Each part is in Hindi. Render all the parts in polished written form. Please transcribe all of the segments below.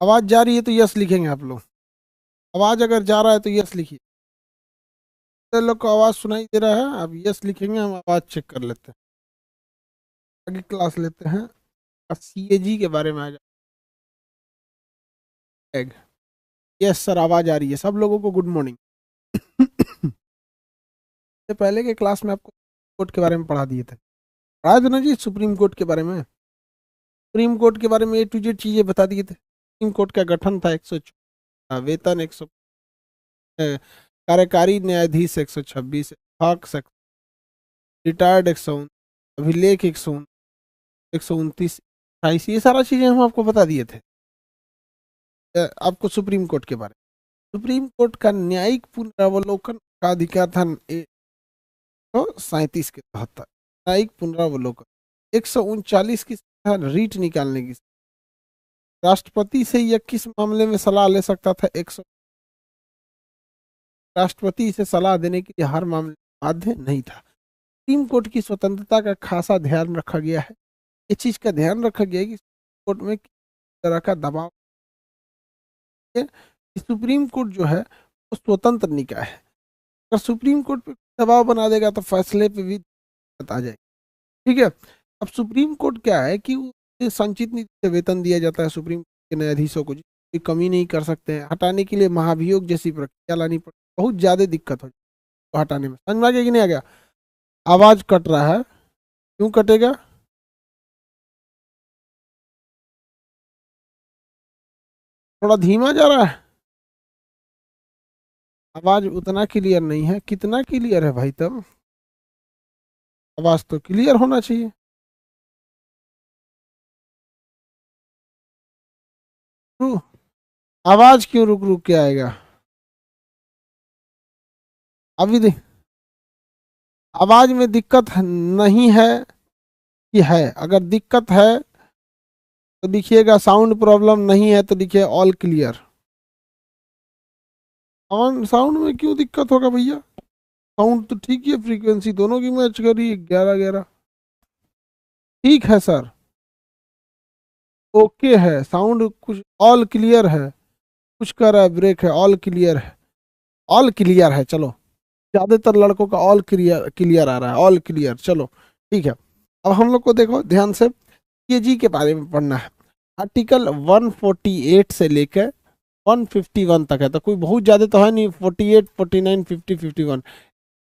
आवाज जा रही है तो यस लिखेंगे आप लोग। आवाज अगर जा रहा है तो यस लिखिए। तो लोग को आवाज सुनाई दे रहा है, आप यस लिखेंगे, हम आवाज चेक कर लेते हैं। आगे क्लास लेते हैं। सीएजी के बारे में आ जाएगा। यस सर, आवाज आ रही है। सब लोगों को गुड मॉर्निंग। से पहले के क्लास में आपको कोर्ट के बारे में पढ़ा दिए थे, पढ़ा देना जी, सुप्रीम कोर्ट के बारे में। सुप्रीम कोर्ट के बारे में ए टू जेड चीजें बता दिए थे। सुप्रीम कोर्ट का गठन था 114, वेतन 100, कार्यकारी न्यायाधीश 126, हक रिटायर्ड 100, अभिलेख 129, 28, ये सारा चीजें हम आपको बता दिए थे। आपको सुप्रीम कोर्ट के बारे में, सुप्रीम कोर्ट का न्यायिक पुनरावलोकन का अधिकार था 137 के तहत था। न्यायिक पुनरावलोकन 139 की था रीट निकालने की। राष्ट्रपति से यह किस मामले में सलाह ले सकता था? 100 राष्ट्रपति से सलाह देने के लिए हर मामले में बाध्य नहीं था। सुप्रीम कोर्ट की स्वतंत्रता का खासा ध्यान रखा गया है। इस चीज का ध्यान रखा गया है कि कोर्ट में किस तरह का दबाव है। सुप्रीम कोर्ट जो है वो स्वतंत्र निकाय है। अगर सुप्रीम कोर्ट पे दबाव बना देगा तो फैसले पे भी दिक्कत आ जाएगी। ठीक है। अब सुप्रीम कोर्ट क्या है कि उसे संचित नीति से वेतन दिया जाता है। सुप्रीम कोर्ट के न्यायाधीशों को कोई कमी नहीं कर सकते हैं। हटाने के लिए महाभियोग जैसी प्रक्रिया लानी पड़ती, बहुत ज्यादा दिक्कत हो जाती है हटाने में। समझ में आ गया कि नहीं आ गया? आवाज कट रहा है, क्यों कटेगा? थोड़ा धीमा जा रहा है, आवाज उतना क्लियर नहीं है। कितना क्लियर है भाई? तब आवाज तो क्लियर होना चाहिए। क्यों? आवाज क्यों रुक रुक के आएगा? अभी देख, आवाज में दिक्कत नहीं है कि है? अगर दिक्कत है तो लिखिएगा साउंड प्रॉब्लम, नहीं है तो लिखिए ऑल क्लियर। साउंड साउंड में क्यों दिक्कत होगा भैया? साउंड तो ठीक है, फ्रीक्वेंसी दोनों की मैच करी 11-11। ठीक है सर, ओके है साउंड, कुछ ऑल क्लियर है। कुछ कर रहा है ब्रेक है, ऑल क्लियर है। ऑल क्लियर है, चलो। ज्यादातर लड़कों का ऑल क्लियर क्लियर आ रहा है, ऑल क्लियर। चलो ठीक है। अब हम लोग को देखो ध्यान से, सीएजी के बारे में पढ़ना है। आर्टिकल 148 से लेकर 151 तक है, तो कोई बहुत ज्यादा तो है नहीं। 48, 49, 50, 51।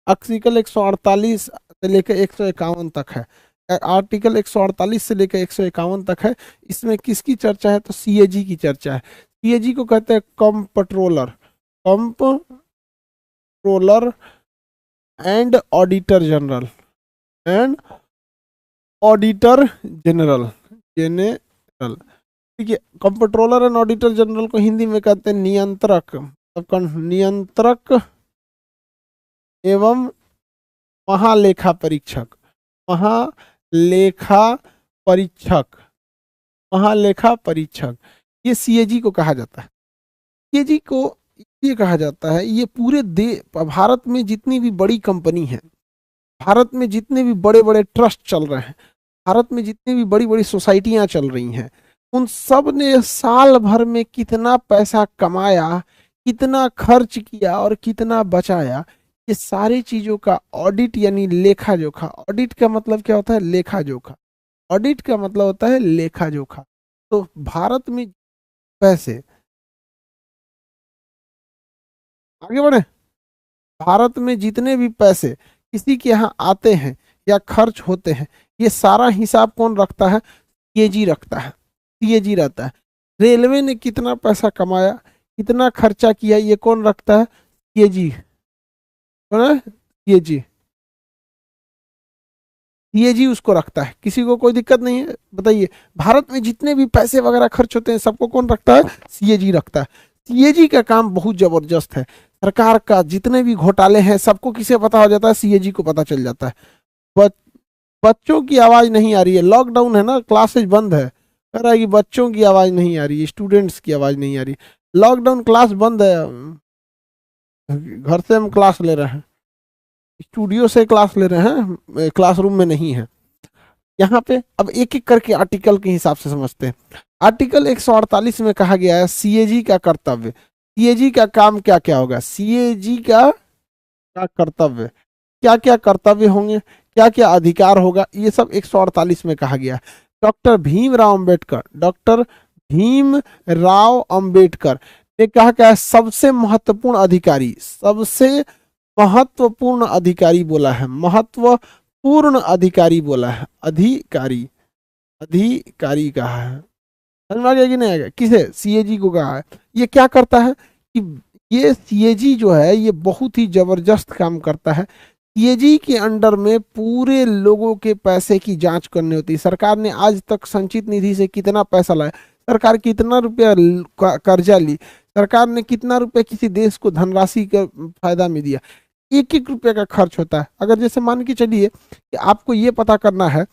आर्टिकल 148 से लेकर 151 तक है। आर्टिकल 148 से लेकर 151 तक है। इसमें किसकी चर्चा है? तो सीएजी की चर्चा है। सीएजी को कहते हैं comptroller, comptroller and auditor general, and auditor general, general. ठीक है। कंप्ट्रोलर एंड ऑडिटर जनरल को हिंदी में कहते हैं नियंत्रक, नियंत्रक एवं महालेखा परीक्षक, महालेखा परीक्षक, महालेखा परीक्षक। ये सीएजी को कहा जाता है। सीएजी को ये कहा जाता है, ये पूरे भारत में जितनी भी बड़ी कंपनी है, भारत में जितने भी बड़े बड़े ट्रस्ट चल रहे हैं, भारत में जितनी भी बड़ी बड़ी सोसाइटियां चल रही हैं, उन सब ने साल भर में कितना पैसा कमाया, कितना खर्च किया और कितना बचाया, ये सारी चीजों का ऑडिट यानी लेखा जोखा। ऑडिट का मतलब क्या होता है? लेखा जोखा। ऑडिट का मतलब होता है लेखा जोखा। तो भारत में पैसे, आगे बढ़े, भारत में जितने भी पैसे किसी के यहाँ आते हैं या खर्च होते हैं, ये सारा हिसाब कौन रखता है? सीएजी रखता है। सीएजी रहता है। रेलवे ने कितना पैसा कमाया, कितना खर्चा किया, ये कौन रखता है? सीएजी। कौन है? सीएजी। सीएजी उसको रखता है। किसी को कोई दिक्कत नहीं है? बताइए। भारत में जितने भी पैसे वगैरह खर्च होते हैं, सबको कौन रखता है? सीएजी रखता है। सीएजी का काम बहुत जबरदस्त है। सरकार का जितने भी घोटाले हैं सबको किसे पता हो जाता है? सीएजी को पता चल जाता है। बच, बच्चों की आवाज नहीं आ रही है, लॉकडाउन है ना, क्लासेज बंद है। कह रहा है कि बच्चों की आवाज नहीं आ रही, स्टूडेंट्स की आवाज नहीं आ रही। लॉकडाउन, क्लास बंद है। घर से हम क्लास ले रहे हैं, स्टूडियो से क्लास ले रहे हैं, क्लासरूम में नहीं है। यहाँ पे अब एक एक करके आर्टिकल के हिसाब से समझते हैं। आर्टिकल 148 में कहा गया है सीएजी का कर्तव्य। सीएजी का काम क्या क्या होगा, सीएजी का क्या कर्तव्य, क्या क्या कर्तव्य होंगे, क्या क्या अधिकार होगा, ये सब 148 में कहा गया है। डॉक्टर भीमराव अंबेडकर, डॉक्टर भीमराव अंबेडकर ने कहा क्या है, सबसे महत्वपूर्ण अधिकारी, सबसे महत्वपूर्ण अधिकारी बोला है, महत्वपूर्ण अधिकारी बोला है, अधिकारी, अधिकारी कहा है। समझ में आ गया कि नहीं आ गया, किसे, सीएजी को कहा है। ये क्या करता है कि ये सीएजी जो है ये बहुत ही जबरदस्त काम करता है। सीएजी के अंडर में पूरे लोगों के पैसे की जांच करनी होती है। सरकार ने आज तक संचित निधि से कितना पैसा लाया, सरकार कितना रुपया कर्जा ली, सरकार ने कितना रुपया किसी देश को धनराशि का फायदा में दिया, एक एक रुपये का खर्च होता है। अगर जैसे मान के चलिए कि आपको ये पता करना है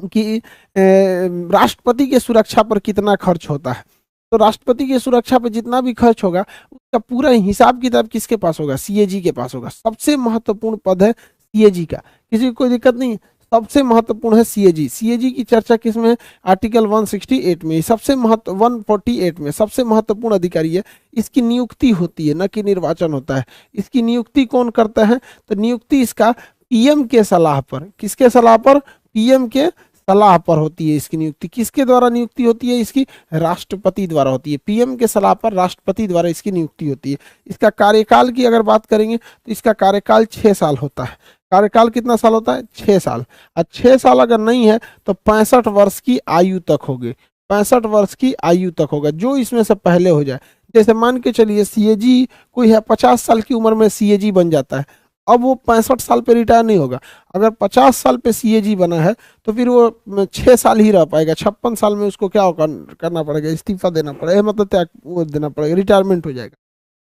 कि राष्ट्रपति के सुरक्षा पर कितना खर्च होता है, तो राष्ट्रपति की सुरक्षा पर जितना भी खर्च होगा उसका पूरा हिसाब किताब किसके पास होगा, सीएजी के पास होगा। सबसे महत्वपूर्ण पद है सीएजी का, किसी को कोई दिक्कत नहीं, सबसे महत्वपूर्ण है सीएजी। सीएजी की चर्चा किसमें है, आर्टिकल 168 में, सबसे महत्व 148 में सबसे महत्वपूर्ण अधिकारी है। इसकी नियुक्ति होती है, न कि निर्वाचन होता है। इसकी नियुक्ति कौन करता है, तो नियुक्ति इसका पीएम के सलाह पर, किसके सलाह पर, पीएम के सलाह पर होती है। इसकी नियुक्ति किसके द्वारा नियुक्ति होती है, इसकी राष्ट्रपति द्वारा होती है। पीएम के सलाह पर राष्ट्रपति द्वारा इसकी नियुक्ति होती है। इसका कार्यकाल की अगर बात करेंगे तो इसका कार्यकाल 6 साल होता है। कार्यकाल कितना साल होता है, 6 साल। और 6 साल अगर नहीं है तो 65 वर्ष की आयु तक होगी, 65 वर्ष की आयु तक होगा, जो इसमें से पहले हो जाए। जैसे मान के चलिए सीएजी कोई है 50 साल की उम्र में सीएजी बन जाता है, अब वो 65 साल पे रिटायर नहीं होगा। अगर 50 साल पे सीएजी बना है तो फिर वो 6 साल ही रह पाएगा, 56 साल में उसको क्या करना पड़ेगा, इस्तीफा देना पड़ेगा, मतलब त्याग वो देना पड़ेगा, रिटायरमेंट हो जाएगा।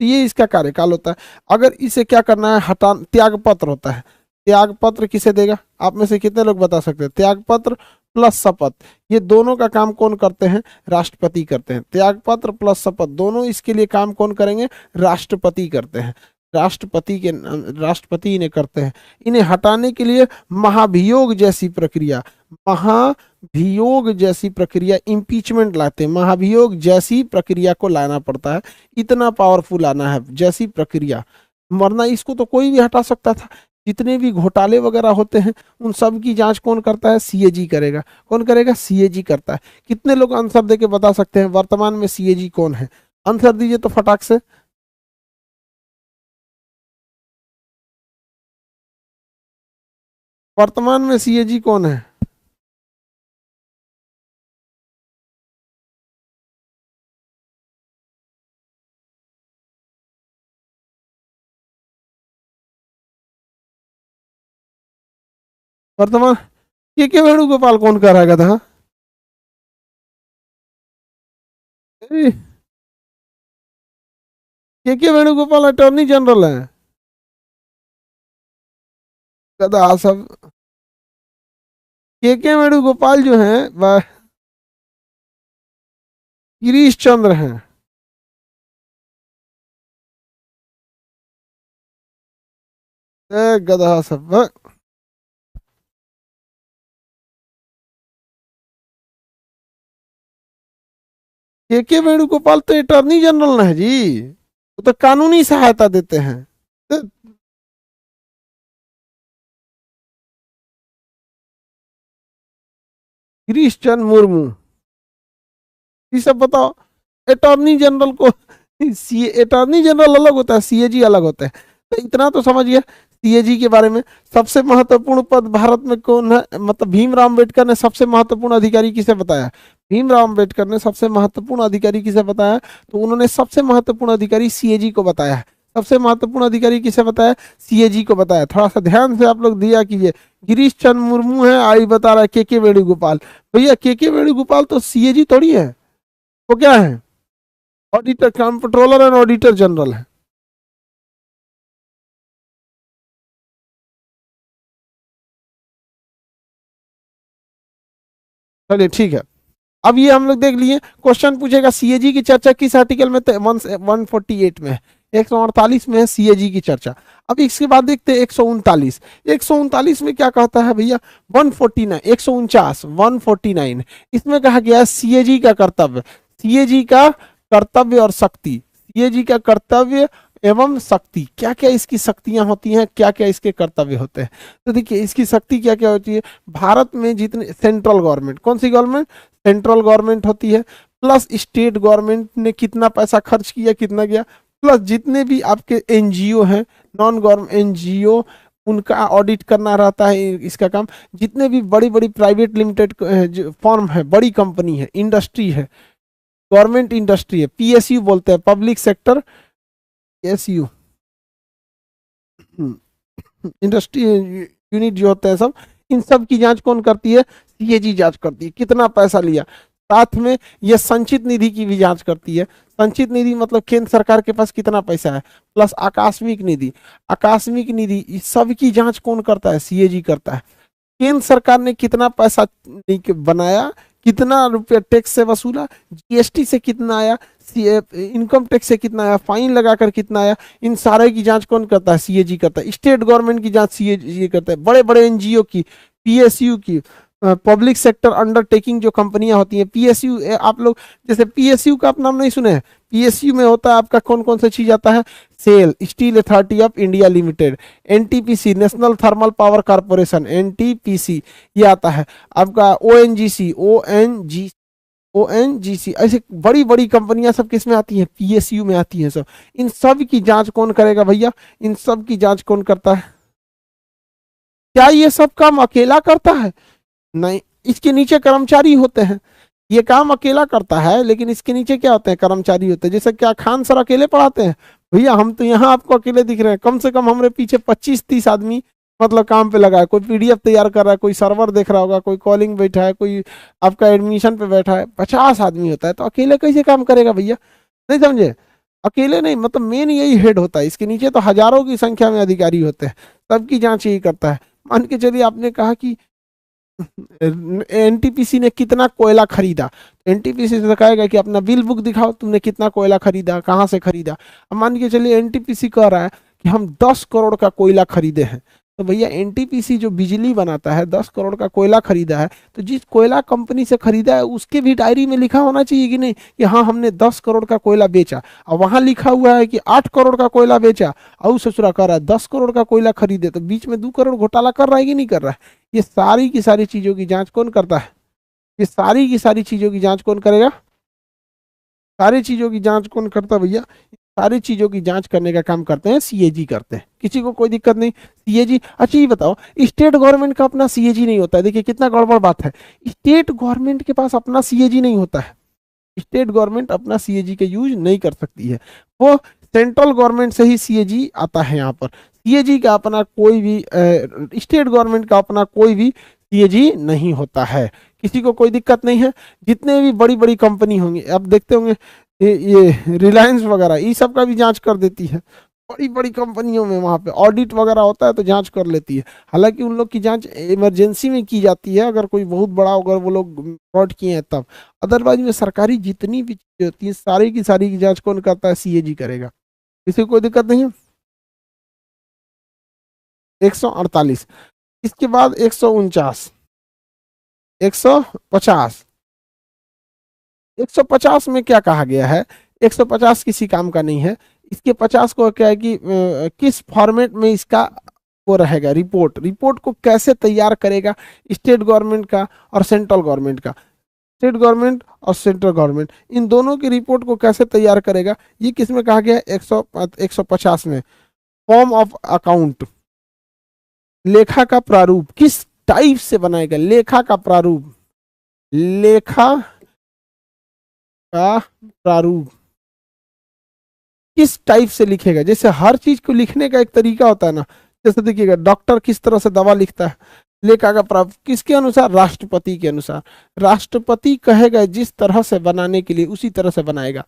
तो ये इसका कार्यकाल होता है। अगर इसे क्या करना है, हटा, त्याग पत्र होता है। त्याग पत्र किसे देगा, आप में से कितने लोग बता सकते हैं, त्याग पत्र प्लस शपथ, ये दोनों का काम कौन करते हैं, राष्ट्रपति करते हैं। त्याग पत्र प्लस शपथ दोनों इसके लिए काम कौन करेंगे, राष्ट्रपति करते हैं, राष्ट्रपति इन्हें करते हैं। इन्हें हटाने के लिए महाभियोग जैसी प्रक्रिया, महाभियोग जैसी प्रक्रिया, इम्पीचमेंट लाते हैं, महाभियोग जैसी प्रक्रिया को लाना पड़ता है। इतना पावरफुल आना है जैसी प्रक्रिया, वरना इसको तो कोई भी हटा सकता था। जितने भी घोटाले वगैरह होते हैं उन सब की जांच कौन करता है, सीएजी करेगा। कौन करेगा, सीएजी करता है। कितने लोग आंसर देके बता सकते हैं वर्तमान में सीएजी कौन है, आंसर दीजिए तो फटाक से। वर्तमान में सीएजी कौन है, वर्तमान, के वेणुगोपाल कौन कर रहा था, के वेणुगोपाल अटॉर्नी जनरल है, गधा सब। के वेणुगोपाल जो है वह गिरीश चंद्र हैं। गधा सब। के वेणुगोपाल तो अटॉर्नी जनरल है जी, वो तो कानूनी सहायता देते हैं। तो गिरीश चंद्र मुर्मू, ये सब बताओ। अटॉर्नी जनरल को सी अटॉर्नी जनरल अलग होता है, सीएजी अलग होता है। तो इतना तो समझिए सीएजी के बारे में। सबसे महत्वपूर्ण पद भारत में कौन है, मतलब भीमराव अंबेडकर ने सबसे महत्वपूर्ण अधिकारी किसे बताया, भीमराव अंबेडकर ने सबसे महत्वपूर्ण अधिकारी किसे बताया, तो उन्होंने सबसे महत्वपूर्ण अधिकारी सीएजी को बताया है। सबसे महत्वपूर्ण अधिकारी किसे बताया, सीएजी को बताया। थोड़ा सा ध्यान से आप लोग दिया कीजिए। गिरीश चंद्र मुर्मू है, आई बता रहा है के वेणुगोपाल। भैया के वेणुगोपाल तो सीएजी थोड़ी है, वो क्या है, auditor, controller and auditor general है। चलिए ठीक है। अब ये हम लोग देख लिए, क्वेश्चन पूछेगा सीएजी की चर्चा किस आर्टिकल में, 148 में है। 148 में है सीएजी की चर्चा। अब इसके बाद देखते हैं 139। 139 में क्या कहता है भैया, 149, 149 इसमें कहा गया है सीएजी का कर्तव्य, सीएजी का कर्तव्य और शक्ति, सीएजी का कर्तव्य एवं शक्ति, क्या क्या इसकी शक्तियां होती हैं, क्या क्या इसके कर्तव्य होते हैं। तो देखिए इसकी शक्ति क्या क्या होती है, भारत में जितने सेंट्रल गवर्नमेंट, कौन सी गवर्नमेंट, सेंट्रल गवर्नमेंट होती है, प्लस स्टेट गवर्नमेंट ने कितना पैसा खर्च किया, कितना गया, प्लस जितने भी आपके एनजीओ हैं, नॉन गवर्नमेंट एनजीओ, उनका ऑडिट करना रहता है इसका काम। जितने भी बड़ी बड़ी प्राइवेट लिमिटेड फर्म है, बड़ी कंपनी है, इंडस्ट्री है, गवर्नमेंट इंडस्ट्री है, पीएसयू बोलते हैं, public sector PSU industry unit जो होते हैं सब, इन सब की जांच कौन करती है, सीएजी जांच करती है, कितना पैसा लिया। साथ में ये संचित निधि की भी जांच करती है, संचित निधि मतलब केंद्र सरकार के पास कितना पैसा है, प्लस आकस्मिक निधि, आकस्मिक निधि, इस सब की जांच कौन करता है, सीएजी करता है। केंद्र सरकार ने कितना पैसा बनाया, कितना रुपया टैक्स से वसूला, जीएसटी से कितना आया, इनकम टैक्स से कितना आया, फाइन लगाकर कितना आया, इन सारे की जांच कौन करता है, सीएजी करता है। स्टेट गवर्नमेंट की जांच सीएजी करता है, बड़े बड़े एनजीओ की, पीएसयू की, पब्लिक सेक्टर अंडरटेकिंग जो कंपनियां होती हैं, पीएसयू, आप लोग जैसे पीएसयू का आप नाम नहीं सुने हैं, पीएसयू में होता है आपका कौन कौन सा चीज आता है, SAIL, steel authority of India limited, NTPC, national thermal power corporation, NTPC ये आता है आपका, ओएनजीसी, ओएनजीसी, ऐसे बड़ी बड़ी कंपनियां सब किस में आती हैं, पीएसयू में आती हैं सब। इन सब की जांच कौन करेगा भैया, इन सब की जांच कौन करता है। क्या ये सब काम अकेला करता है, नहीं, इसके नीचे कर्मचारी होते हैं। ये काम अकेला करता है लेकिन इसके नीचे क्या होते हैं, कर्मचारी होते हैं। जैसे क्या खान सर अकेले पढ़ाते हैं, भैया हम तो यहाँ आपको अकेले दिख रहे हैं, कम से कम हमारे पीछे 25-30 आदमी मतलब काम पे लगा है, कोई पीडीएफ तैयार कर रहा है, कोई सर्वर देख रहा होगा, कोई कॉलिंग बैठा है, कोई आपका एडमिशन पे बैठा है, 50 आदमी होता है, तो अकेले कैसे काम करेगा भैया, नहीं समझे, अकेले नहीं, मतलब मेन यही हेड होता है, इसके नीचे तो हजारों की संख्या में अधिकारी होते हैं, सबकी जांच यही करता है। मान के चलिए आपने कहा कि एनटीपीसी ने कितना कोयला खरीदा, एनटीपीसी से कहेगा कि अपना बिल बुक दिखाओ, तुमने कितना कोयला खरीदा, कहाँ से खरीदा। अब मान के चलिए एनटीपीसी कह रहा है कि हम 10 करोड़ का कोयला खरीदे हैं, तो भैया एनटीपीसी जो बिजली बनाता है 10 करोड़ का कोयला खरीदा है, तो जिस कोयला कंपनी से खरीदा है उसके भी डायरी में लिखा होना चाहिए कि नहीं कि हाँ हमने 10 करोड़ का कोयला बेचा, और वहां लिखा हुआ है कि 8 करोड़ का कोयला बेचा, और ससुरा कर रहा है 10 करोड़ का कोयला खरीदे, तो बीच में 2 करोड़ घोटाला कर रहा है कि नहीं कर रहा है। ये सारी की सारी चीजों की जांच कौन करता है, ये सारी की सारी चीजों की जांच कौन करेगा, सारी चीजों की जांच कौन करता है भैया, सारी चीजों की जांच करने का काम करते हैं सीएजी करते हैं, किसी को कोई दिक्कत नहीं, सीएजी। अच्छा ये बताओ, स्टेट गवर्नमेंट का अपना सीएजी नहीं होता है, देखिए कितना गड़बड़ बात है, स्टेट गवर्नमेंट के पास अपना सीएजी नहीं होता है, स्टेट गवर्नमेंट अपना सीएजी का यूज नहीं कर सकती है, वो सेंट्रल गवर्नमेंट से ही सीएजी आता है। यहाँ पर सीएजी का अपना कोई भी स्टेट गवर्नमेंट का अपना कोई भी सीएजी नहीं होता है, किसी को कोई दिक्कत नहीं है। जितने भी बड़ी बड़ी कंपनी होंगी, आप देखते होंगे ये रिलायंस वगैरह, ये सब का भी जांच कर देती है, बड़ी बड़ी कंपनियों में वहां पे ऑडिट वगैरह होता है तो जांच कर लेती है। हालांकि उन लोग की जांच इमरजेंसी में की जाती है, अगर कोई बहुत बड़ा अगर वो लोग फ्रॉड किए हैं तब, अदरवाइज में सरकारी जितनी भी चीजें होती हैं सारी की जांच कौन करता है, सीएजी करेगा, किसी को कोई दिक्कत नहीं है। 148, इसके बाद 149, 150, 150 में क्या कहा गया है, 150 किसी काम का नहीं है, इसके 50 को क्या है कि किस फॉर्मेट में इसका वो रहेगा, रिपोर्ट, रिपोर्ट को कैसे तैयार करेगा स्टेट गवर्नमेंट का और सेंट्रल गवर्नमेंट का, स्टेट गवर्नमेंट और सेंट्रल गवर्नमेंट इन दोनों की रिपोर्ट को कैसे तैयार करेगा, ये किस में कहा गया है, 150 में। फॉर्म ऑफ अकाउंट, लेखा का प्रारूप किस टाइप से बनाएगा, लेखा का प्रारूप, लेखा का प्रारूप किस टाइप से लिखेगा। जैसे हर चीज को लिखने का एक तरीका होता है ना, जैसे देखिएगा डॉक्टर किस तरह से दवा लिखता है, लेखा का प्रारूप किसके अनुसार, राष्ट्रपति के अनुसार, राष्ट्रपति कहेगा जिस तरह से बनाने के लिए उसी तरह से बनाएगा।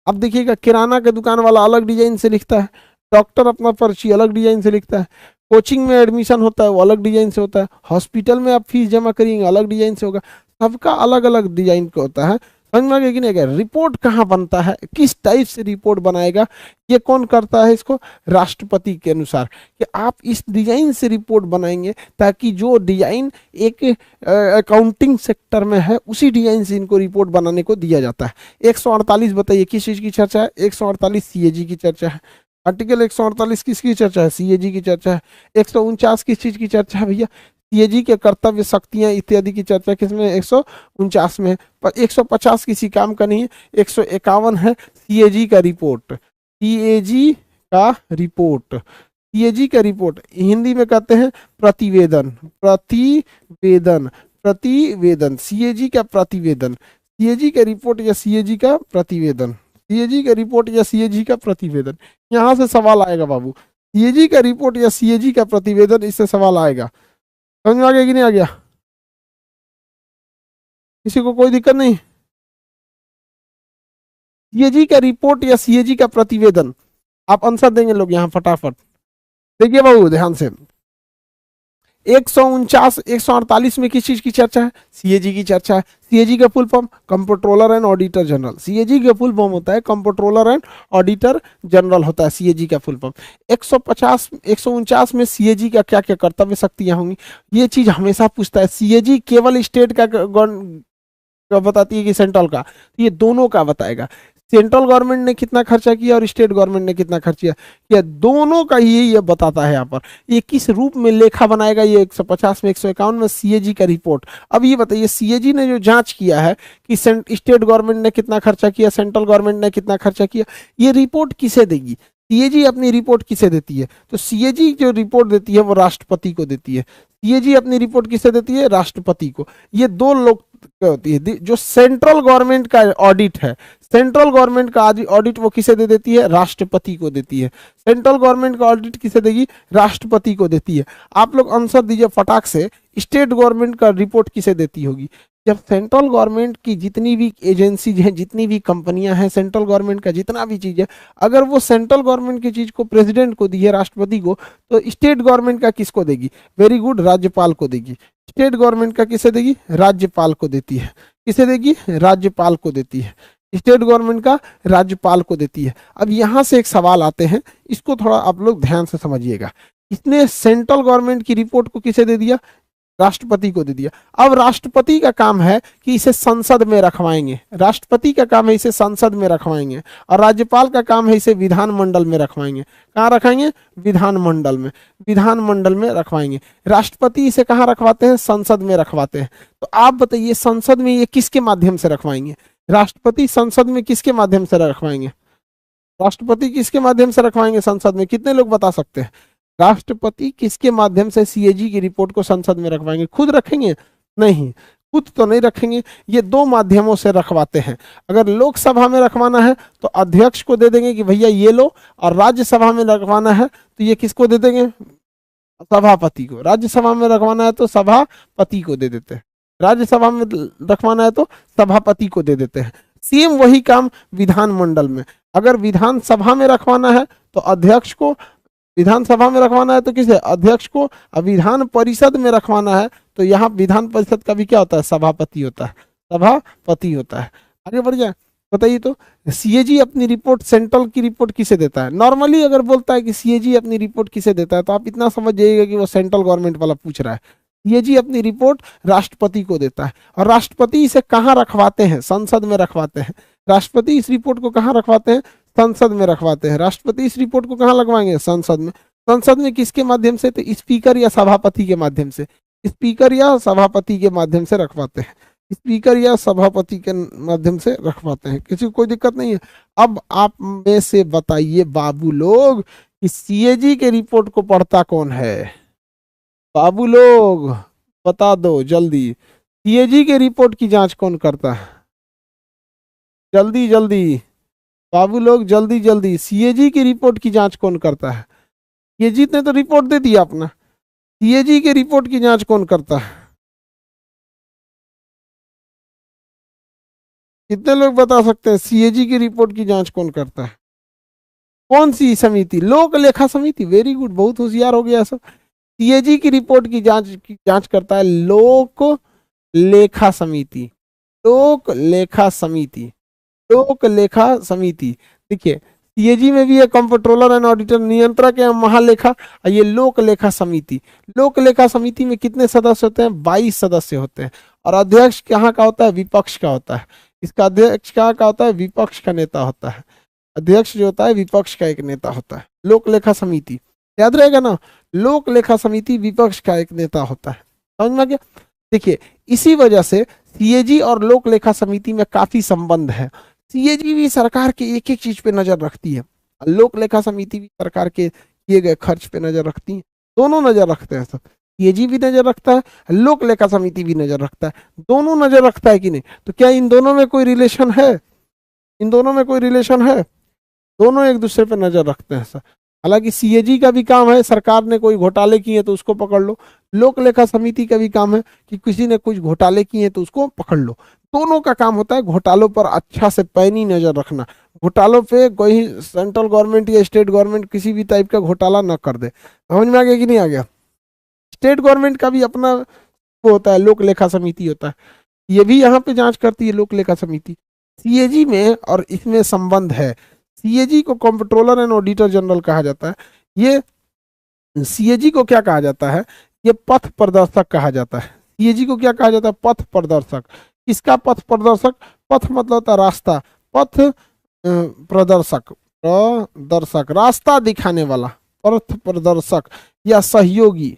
अब देखिएगा किराना के दुकान वाला अलग डिजाइन से लिखता है, डॉक्टर अपना पर्ची अलग डिजाइन से लिखता है, कोचिंग में एडमिशन होता है वो अलग डिजाइन से होता है, हॉस्पिटल में आप फीस जमा करेंगे अलग डिजाइन से होगा, सबका अलग अलग डिजाइन का होता है, समझ में आ गया कि नहीं गया? रिपोर्ट कहाँ बनता है, किस टाइप से रिपोर्ट बनाएगा, ये कौन करता है इसको? राष्ट्रपति के अनुसार, कि आप इस डिजाइन से रिपोर्ट बनाएंगे ताकि जो डिजाइन एक अकाउंटिंग सेक्टर में है उसी डिजाइन से इनको रिपोर्ट बनाने को दिया जाता है। 148 बताइए किस चीज की चर्चा है? 148 सीएजी की चर्चा है। आर्टिकल 148 किसकी चर्चा है? सीएजी की चर्चा है। 149 किस चीज की चर्चा है भैया? सीएजी के कर्तव्य, शक्तियां इत्यादि की चर्चा किसमें? 149 में। पर 150 किसी काम का नहीं है। 151 है सीएजी का रिपोर्ट। सीएजी का रिपोर्ट, सीएजी का रिपोर्ट हिंदी में कहते हैं प्रतिवेदन, प्रतिवेदन, प्रतिवेदन, सीएजी का प्रतिवेदन, सीएजी का रिपोर्ट या सीएजी का प्रतिवेदन, सीएजी का रिपोर्ट या सीएजी का प्रतिवेदन। यहां से सवाल आएगा बाबू, सीएजी का रिपोर्ट या सीएजी का प्रतिवेदन, इससे सवाल आएगा। समझ में आ गया कि नहीं आ गया? किसी को कोई दिक्कत नहीं? सीएजी का रिपोर्ट या सीएजी का प्रतिवेदन, आप आंसर देंगे लोग यहाँ फटाफट। देखिए बाबू ध्यान से, 149 148 में किस चीज की चर्चा है? सीएजी की चर्चा है। सीएजी का full form comptroller and auditor general, CAG का फुल फॉर्म होता है कंप्ट्रोलर एंड ऑडिटर जनरल होता है सीएजी का फुल फॉर्म। 150 149 में सीएजी का क्या क्या कर्तव्य शक्तियां होंगी, ये चीज हमेशा पूछता है। सीएजी केवल स्टेट का बताती है कि सेंट्रल का? ये दोनों का बताएगा। सेंट्रल गवर्नमेंट ने कितना खर्चा किया और स्टेट गवर्नमेंट ने कितना खर्च किया, ये दोनों का ये बताता है यहाँ पर। ये किस रूप में लेखा बनाएगा, ये 150 में 151 में सीएजी का रिपोर्ट। अब ये बताइए सीएजी ने जो जांच किया है कि स्टेट गवर्नमेंट ने कितना खर्चा किया, सेंट्रल गवर्नमेंट ने कितना खर्चा किया, ये रिपोर्ट किसे देगी? सीएजी अपनी रिपोर्ट किसे देती है? तो सीएजी जो रिपोर्ट देती है वो राष्ट्रपति को देती है। सीएजी अपनी रिपोर्ट किसे देती है? राष्ट्रपति को। ये दो लोग होती है। जो सेंट्रल गवर्नमेंट का ऑडिट है, सेंट्रल गवर्नमेंट का ऑडिट वो किसे दे देती है? राष्ट्रपति को देती है। सेंट्रल गवर्नमेंट का ऑडिट किसे देगी? राष्ट्रपति को देती है। आप लोग आंसर दीजिए फटाक से, स्टेट गवर्नमेंट का रिपोर्ट किसे देती होगी? जब सेंट्रल गवर्नमेंट की जितनी भी एजेंसीज हैं, जितनी भी कंपनियां हैं, सेंट्रल गवर्नमेंट का जितना भी चीज है, अगर वो सेंट्रल गवर्नमेंट की चीज को प्रेसिडेंट को दी है, राष्ट्रपति को, तो स्टेट गवर्नमेंट का किसको देगी? वेरी गुड, राज्यपाल को देगी। स्टेट गवर्नमेंट का किसे देगी? राज्यपाल को देती है। किसे देगी? राज्यपाल को देती है। स्टेट गवर्नमेंट का राज्यपाल को देती है। अब यहां से एक सवाल आते हैं, इसको थोड़ा आप लोग ध्यान से समझिएगा। इसने सेंट्रल गवर्नमेंट की रिपोर्ट को किसे दे दिया? राष्ट्रपति को दे दिया। अब राष्ट्रपति का काम है कि इसे संसद में रखवाएंगे, राष्ट्रपति का काम है इसे संसद में रखवाएंगे, और राज्यपाल का काम है इसे विधानमंडल में रखवाएंगे। कहाँ रखाएंगे? विधानमंडल में, विधानमंडल में रखवाएंगे। राष्ट्रपति इसे कहाँ रखवाते हैं? संसद में रखवाते हैं। तो आप बताइए संसद में ये किसके माध्यम से रखवाएंगे? राष्ट्रपति संसद में किसके माध्यम से रखवाएंगे? राष्ट्रपति किसके माध्यम से रखवाएंगे संसद में? कितने लोग बता सकते हैं? राष्ट्रपति किसके माध्यम से सीएजी की रिपोर्ट को संसद में रखवाएंगे? खुद रखेंगे? नहीं, खुद तो नहीं रखेंगे, ये दो माध्यमों से रखवाते हैं। अगर लोकसभा में रखवाना है तो अध्यक्ष को दे देंगे कि भैया ये लो, और राज्यसभा में रखवाना है तो ये किसको दे देंगे? सभापति को। राज्यसभा में रखवाना है तो सभापति को दे देते हैं, राज्यसभा में रखवाना है तो सभापति को दे देते हैं। सेम वही काम विधानमंडल में, अगर विधानसभा में रखवाना है तो अध्यक्ष को, विधानसभा में रखवाना है तो किसे? अध्यक्ष को। अब विधान परिषद में रखवाना है तो यहाँ विधान परिषद का भी क्या होता है? सभापति होता है, सभापति होता है। आगे बढ़ जाए, बताइए तो सीएजी अपनी रिपोर्ट सेंट्रल की रिपोर्ट किसे देता है? नॉर्मली अगर बोलता है कि सीएजी अपनी रिपोर्ट किसे देता है तो आप इतना समझ जाइएगा कि वो सेंट्रल गवर्नमेंट वाला पूछ रहा है। सीएजी अपनी रिपोर्ट राष्ट्रपति को देता है, और राष्ट्रपति इसे कहाँ रखवाते हैं? संसद में रखवाते हैं। राष्ट्रपति इस रिपोर्ट को कहाँ रखवाते हैं? संसद में रखवाते हैं। राष्ट्रपति इस रिपोर्ट को कहाँ लगवाएंगे? संसद में। संसद में किसके माध्यम से? तो स्पीकर या सभापति के माध्यम से, स्पीकर या सभापति के माध्यम से रखवाते हैं, स्पीकर या सभापति के माध्यम से रखवाते हैं। किसी को कोई दिक्कत नहीं है? अब आप में से बताइए बाबू लोग कि सीएजी के रिपोर्ट को पढ़ता कौन है? बाबू लोग बता दो जल्दी, सीएजी के रिपोर्ट की जांच कौन करता है? जल्दी जल्दी बाबू लोग, जल्दी जल्दी, सीएजी की रिपोर्ट की जांच कौन करता है? सीएजी ने तो रिपोर्ट दे दिया अपना, सीएजी के रिपोर्ट की जांच कौन करता है? कितने लोग बता सकते हैं सीएजी की रिपोर्ट की जांच कौन करता है? कौन सी समिति? लोक लेखा समिति। वेरी गुड, बहुत होशियार हो गया सब। सीएजी की रिपोर्ट की जांच करता है लोक लेखा समिति। लोक लेखा समिति, लोक लेखा समिति। देखिए सीएजी में भी है कंट्रोलर एंड ऑडिटर, नियंत्रक एवं महालेखा, और ये लोक लेखा समिति। लोक लेखा समिति में कितने सदस्य होते हैं? 22 सदस्य होते हैं। और अध्यक्ष कहाँ का होता है? विपक्ष का होता है। इसका अध्यक्ष कहाँ का होता है? विपक्ष का नेता होता है। अध्यक्ष जो होता है विपक्ष का एक नेता होता है। लोक लेखा समिति याद रहेगा ना, लोक लेखा समिति विपक्ष का एक नेता होता है। समझ में आ गया? देखिए इसी वजह से सीएजी और लोक लेखा समिति में काफी संबंध है। सीएजी भी सरकार के एक एक चीज पे नजर रखती है, लोक लेखा समिति भी सरकार के किए गए खर्च पे नजर रखती है। दोनों नजर रखते हैं सब, सीएजी भी नजर रखता है, लोक लेखा समिति भी नजर रखता है। दोनों नजर रखता है कि नहीं? तो क्या इन दोनों में कोई रिलेशन है? इन दोनों में कोई रिलेशन है? दोनों एक दूसरे पे नजर रखते हैं सर। हालांकि सीएजी का भी काम है सरकार ने कोई घोटाले किए तो उसको पकड़ लो, लोक लेखा समिति का भी काम है कि किसी ने कुछ घोटाले किए तो उसको पकड़ लो। दोनों का काम होता है घोटालों पर अच्छा से पैनी नजर रखना, घोटालों पे कोई सेंट्रल गवर्नमेंट या स्टेट गवर्नमेंट किसी भी टाइप का घोटाला न कर दे। समझ में आ गया कि नहीं आ गया? स्टेट गवर्नमेंट का भी अपना वो होता है, लोक लेखा समिति होता है, ये भी यहाँ पे जांच करती है लोक लेखा समिति। सीएजी में और इसमें संबंध है। सीएजी को कंट्रोलर एंड ऑडिटर जनरल कहा जाता है। ये सीएजी को क्या कहा जाता है? ये पथ प्रदर्शक कहा जाता है। सीएजी को क्या कहा जाता है? पथ प्रदर्शक। किसका पथ प्रदर्शक? पथ मतलब होता है रास्ता, पथ प्रदर्शक, प्रदर्शक रास्ता दिखाने वाला, पथ प्रदर्शक या सहयोगी।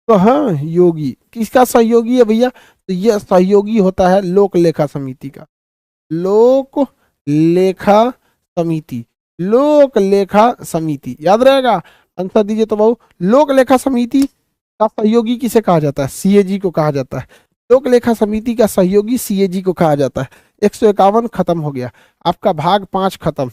सहयोगी किसका सहयोगी है भैया? तो यह सहयोगी होता है लोक लेखा समिति का। लोक लेखा समिति, लोक लेखा समिति याद रहेगा? आंसर दीजिए तो बहु। लोक लेखा समिति का सहयोगी किसे कहा जाता है? सीएजी को कहा जाता है। लोक लेखा समिति का सहयोगी सीएजी को कहा जाता है। 151 खत्म हो गया आपका, भाग 5 खत्म,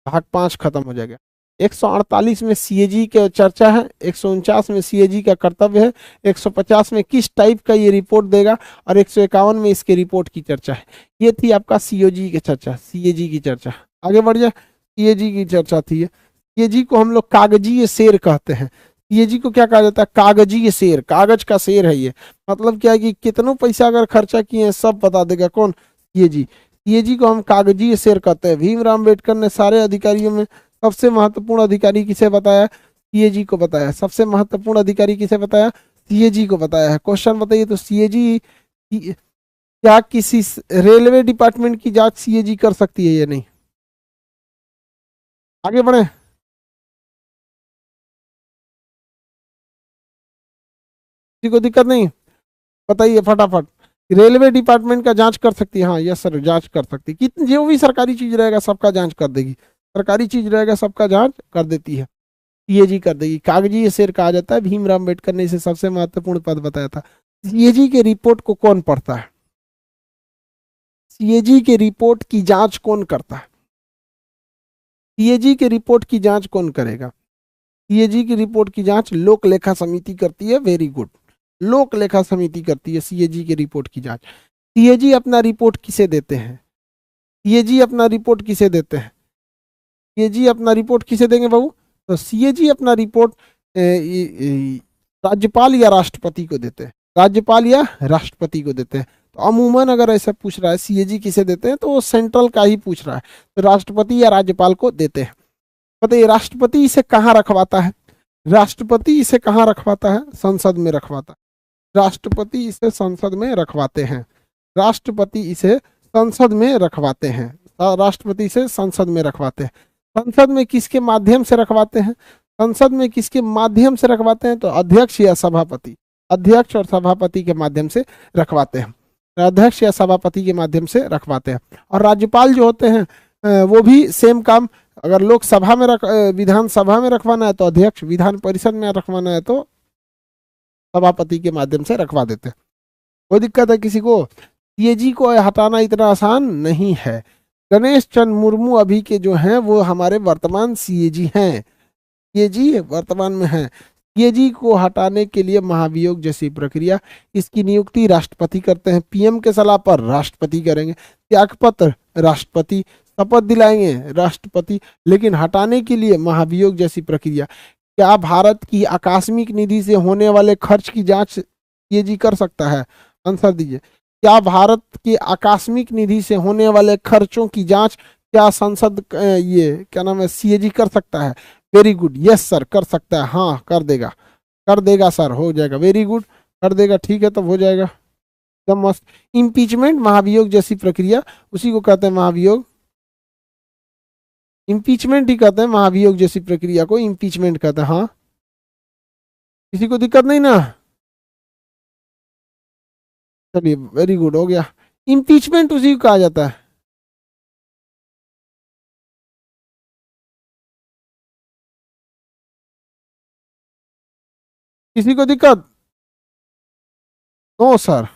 भाग 5 खत्म हो जाएगा। 148 में सीएजी की चर्चा है, 149 में सीएजी का कर्तव्य है, 150 में किस टाइप का ये रिपोर्ट देगा, और 151 में इसके रिपोर्ट की चर्चा है। ये थी आपका सीओजी की चर्चा, सीएजी की चर्चा। आगे बढ़ जाए, सीएजी की चर्चा थी। सीएजी को हम लोग कागजी शेर कहते हैं। सीएजी को क्या कहा जाता है? कागजी शेर, कागज का शेर है ये। मतलब क्या है कि कितनों पैसा अगर खर्चा किए हैं सब बता देगा कौन? सीएजी। सीएजी को हम कागजी शेर कहते हैं। भीमराव अम्बेडकर ने सारे अधिकारियों में सबसे महत्वपूर्ण अधिकारी किसे बताया? सीएजी को बताया। सबसे महत्वपूर्ण अधिकारी किसे बताया? सीएजी को बताया है। क्वेश्चन बताइए तो सीएजी क्या किसी रेलवे डिपार्टमेंट की जांच सीएजी कर सकती है या नहीं? आगे बढ़े। किसी को दिक्कत नहीं? बताइए फटाफट। रेलवे डिपार्टमेंट का जांच कर सकती है? हाँ यस सर, जांच कर सकती है। कितनी जो भी सरकारी चीज रहेगा सबका जांच कर देगी, सरकारी चीज रहेगा सबका जांच कर देती है, सीएजी कर देगी। कागजी शेर कहा जाता है। भीमराव अम्बेडकर ने इसे सबसे महत्वपूर्ण पद बताया था। सीएजी के रिपोर्ट को कौन पढ़ता है? सीएजी के रिपोर्ट की जांच कौन करता है? सीएजी के रिपोर्ट की जांच कौन करेगा? सीएजी की रिपोर्ट की जांच लोक लेखा समिति करती है। वेरी गुड, लोक लेखा समिति करती है सीएजी की रिपोर्ट की जांच। सीएजी अपना रिपोर्ट किसे देते हैं? सीएजी अपना रिपोर्ट किसे देते हैं? सीएजी अपना रिपोर्ट किसे देंगे बाबू? तो सीएजी अपना रिपोर्ट राज्यपाल या राष्ट्रपति को देते हैं। राज्यपाल या राष्ट्रपति को देते हैं। तो अमूमन अगर ऐसा पूछ रहा है सीएजी किसे देते हैं तो वो सेंट्रल का ही पूछ रहा है, तो राष्ट्रपति या राज्यपाल को देते हैं। बताइए राष्ट्रपति इसे कहाँ रखवाता है? राष्ट्रपति इसे कहाँ रखवाता है? संसद में रखवाता है। राष्ट्रपति इसे संसद में रखवाते हैं। राष्ट्रपति इसे संसद में रखवाते हैं। राष्ट्रपति से संसद में रखवाते हैं। संसद में किसके माध्यम से रखवाते हैं? संसद में किसके माध्यम से रखवाते हैं? तो अध्यक्ष या सभापति, अध्यक्ष और सभापति के माध्यम से रखवाते हैं। अध्यक्ष या सभापति के माध्यम से रखवाते हैं। और राज्यपाल जो होते हैं वो भी सेम काम, अगर लोकसभा में विधानसभा में रखवाना है तो अध्यक्ष, विधान परिषद में रखवाना है तो सभापति के माध्यम से रखवा देते हैं। कोई दिक्कत है किसी को? सीएजी को हटाना इतना आसान नहीं है। गणेश चंद्र मुर्मू अभी के जो हैं वो हमारे वर्तमान सीएजी हैं। सीएजी वर्तमान में हैं। सीएजी को हटाने के लिए महाभियोग जैसी प्रक्रिया, इसकी नियुक्ति राष्ट्रपति करते हैं। पीएम के सलाह पर राष्ट्रपति करेंगे। त्यागपत्र राष्ट्रपति, शपथ दिलाएंगे राष्ट्रपति। लेकिन हटाने के लिए महाभियोग जैसी प्रक्रिया। क्या भारत की आकस्मिक निधि से होने वाले खर्च की जांच सीएजी कर सकता है? आंसर दीजिए। क्या भारत की आकस्मिक निधि से होने वाले खर्चों की जांच क्या संसद ये क्या नाम है सीएजी कर सकता है? वेरी गुड, यस सर कर सकता है, हाँ कर देगा सर, हो जाएगा, वेरी गुड, कर देगा, ठीक है, तब हो जाएगा एकदम मस्त। इम्पीचमेंट महाभियोग जैसी प्रक्रिया, उसी को कहते हैं महाभियोग, इम्पीचमेंट ही कहते हैं, महाभियोग जैसी प्रक्रिया को इम्पीचमेंट कहते हैं। हाँ, किसी को दिक्कत नहीं ना? चलिए वेरी गुड, हो गया। इम्पीचमेंट उसी को कहा जाता है। किसी को दिक्कत? नो सर,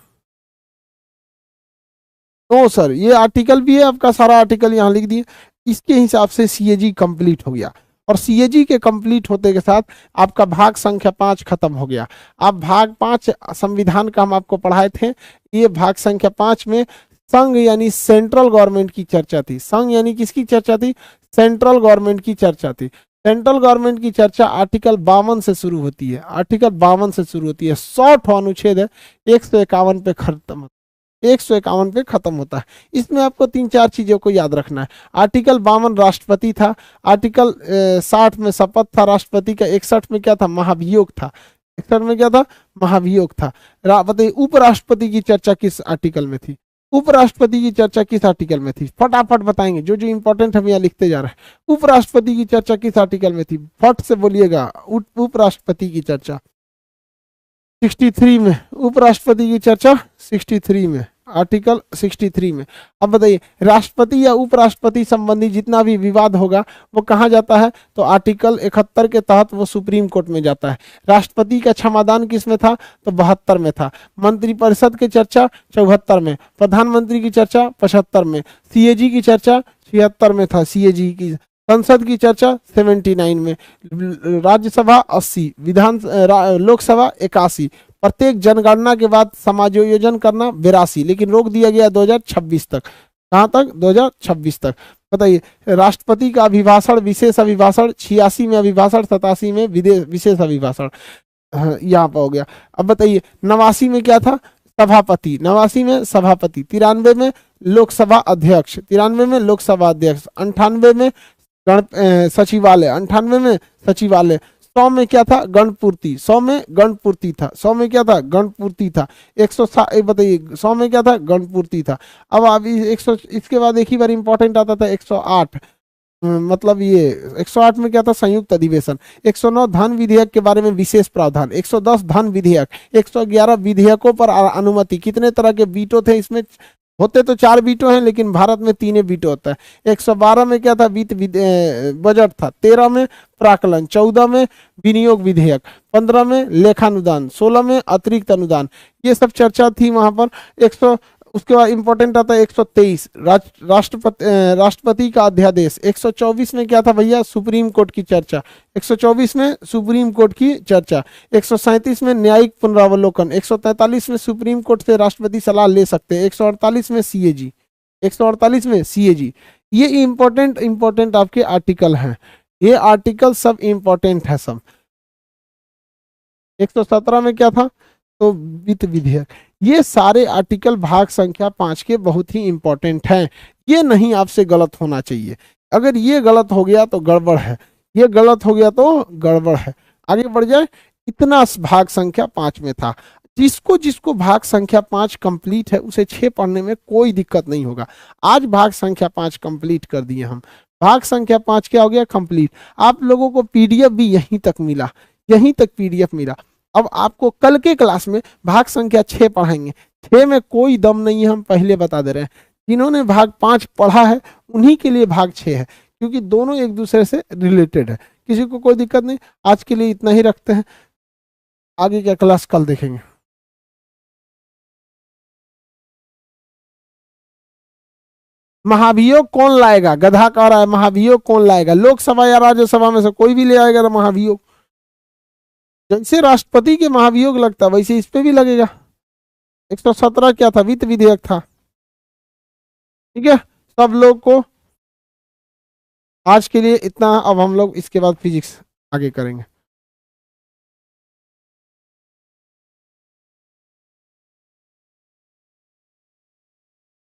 नो सर, ये आर्टिकल भी है आपका, सारा आर्टिकल यहाँ लिख दिए। इसके हिसाब से सीएजी कंप्लीट हो गया, और सीएजी के कंप्लीट होते के साथ आपका भाग संख्या 5 खत्म हो गया। अब भाग 5 संविधान का हम आपको पढ़ाए थे, ये भाग संख्या 5 में संघ यानी सेंट्रल गवर्नमेंट की चर्चा थी। संघ यानी किसकी चर्चा थी? सेंट्रल गवर्नमेंट की चर्चा थी। सेंट्रल गवर्नमेंट की चर्चा आर्टिकल 52 से शुरू होती है, आर्टिकल 52 से शुरू होती है, 100 अनुच्छेद है, 151 पे खत्म, 151 पे खत्म होता है। इसमें आपको 3-4 चीजों को याद रखना है। आर्टिकल 52 राष्ट्रपति था, आर्टिकल 60 में शपथ था राष्ट्रपति का, 61 में क्या था? महाभियोग था, 61 में क्या था? महाभियोग था। बताइए उपराष्ट्रपति की चर्चा किस आर्टिकल में थी? उपराष्ट्रपति की चर्चा किस आर्टिकल में थी? फटाफट बताएंगे, जो जो इंपॉर्टेंट हम यहाँ लिखते जा रहे हैं। उपराष्ट्रपति की चर्चा किस आर्टिकल में थी? फट से बोलिएगा, उपराष्ट्रपति की चर्चा 63 में, उपराष्ट्रपति की चर्चा 63 में, आर्टिकल 63 में। अब बताइए राष्ट्रपति या उपराष्ट्रपति संबंधी जितना भी विवाद होगा वो कहाँ जाता है? तो आर्टिकल 71 के तहत वो सुप्रीम कोर्ट में जाता है। राष्ट्रपति का क्षमादान किस में था? तो 72 में था। मंत्रिपरिषद की चर्चा 74 में, प्रधानमंत्री की चर्चा 75 में, सीएजी की चर्चा 76 में था, सीएजी की संसद की चर्चा 79 में, राज्यसभा 80, लोकसभा 81, प्रत्येक जनगणना के बाद समायोजन करना 82, लेकिन रोक दिया गया 2026 तक। कहाँ तक? 2026 तक। बताइए राष्ट्रपति का अभिभाषण, विशेष अभिभाषण 86 में अभिभाषण, 87 में विशेष अभिभाषण, यहाँ पर हो गया। अब बताइए 89 में क्या था? सभापति, 89 में सभापति, 93 में लोकसभा अध्यक्ष, 93 में लोकसभा अध्यक्ष, 98 में सचिवालय, 98 में सचिवालय, 100 में क्या था? गणपूर्ति, 100 में गणपूर्ति था, 100 में क्या था? गणपूर्ति था। 107 बताइए 100 में क्या था? गणपूर्ति था। अब अभी 100, इसके बाद एक ही बार इंपॉर्टेंट आता था 108, मतलब ये 108 में क्या था? संयुक्त अधिवेशन। 109 धन विधेयक के बारे में विशेष प्रावधान। 110 धन विधेयक। 111 विधेयकों पर अनुमति। कितने तरह के वीटो थे इसमें? होते तो 4 वीटो हैं, लेकिन भारत में 3 वीटो होता है। 112 में क्या था? बजट था। 13 में प्राकलन, 14 में विनियोग विधेयक, 15 में लेखानुदान, 16 में अतिरिक्त अनुदान, ये सब चर्चा थी वहां पर। 100 उसके बाद इंपॉर्टेंट आता है 123 राष्ट्रपति का अध्यादेश। 124 में क्या था भैया? सुप्रीम कोर्ट की चर्चा। 124 में सुप्रीम कोर्ट की चर्चा। 137 में न्यायिक पुनरावलोकन। 143 में सुप्रीम कोर्ट से राष्ट्रपति सलाह ले सकते हैं। 148 में सीएजी, 148 में सीएजी। ये इंपॉर्टेंट आपके आर्टिकल हैं, ये आर्टिकल सब इंपॉर्टेंट है सब। 117 में क्या था? तो वित्त विधेयक। ये सारे आर्टिकल भाग संख्या 5 के बहुत ही इंपॉर्टेंट हैं। ये नहीं आपसे गलत होना चाहिए। अगर ये गलत हो गया तो गड़बड़ है, ये गलत हो गया तो गड़बड़ है। आगे बढ़ जाए। इतना भाग संख्या 5 में था। जिसको जिसको भाग संख्या 5 कंप्लीट है उसे 6 पढ़ने में कोई दिक्कत नहीं होगा। आज भाग संख्या 5 कंप्लीट कर दिए हम। भाग संख्या 5 क्या हो गया? कंप्लीट। आप लोगों को पीडीएफ भी यहीं तक मिला, यहीं तक पीडीएफ मिला। अब आपको कल के क्लास में भाग संख्या 6 पढ़ाएंगे। 6 में कोई दम नहीं है, हम पहले बता दे रहे हैं। जिन्होंने भाग 5 पढ़ा है उन्हीं के लिए भाग 6 है, क्योंकि दोनों एक दूसरे से रिलेटेड है। किसी को कोई दिक्कत नहीं। आज के लिए इतना ही रखते हैं, आगे क्या क्लास कल देखेंगे। महाभियोग कौन लाएगा? गधा कह रहा है महाभियोग कौन लाएगा? लोकसभा या राज्यसभा में से कोई भी ले आएगा ना महाभियोग। जैसे राष्ट्रपति के महाभियोग लगता वैसे इस पे भी लगेगा। 117 क्या था? वित्त विधेयक था। ठीक है, सब लोग को आज के लिए इतना। अब हम लोग इसके बाद फिजिक्स आगे करेंगे।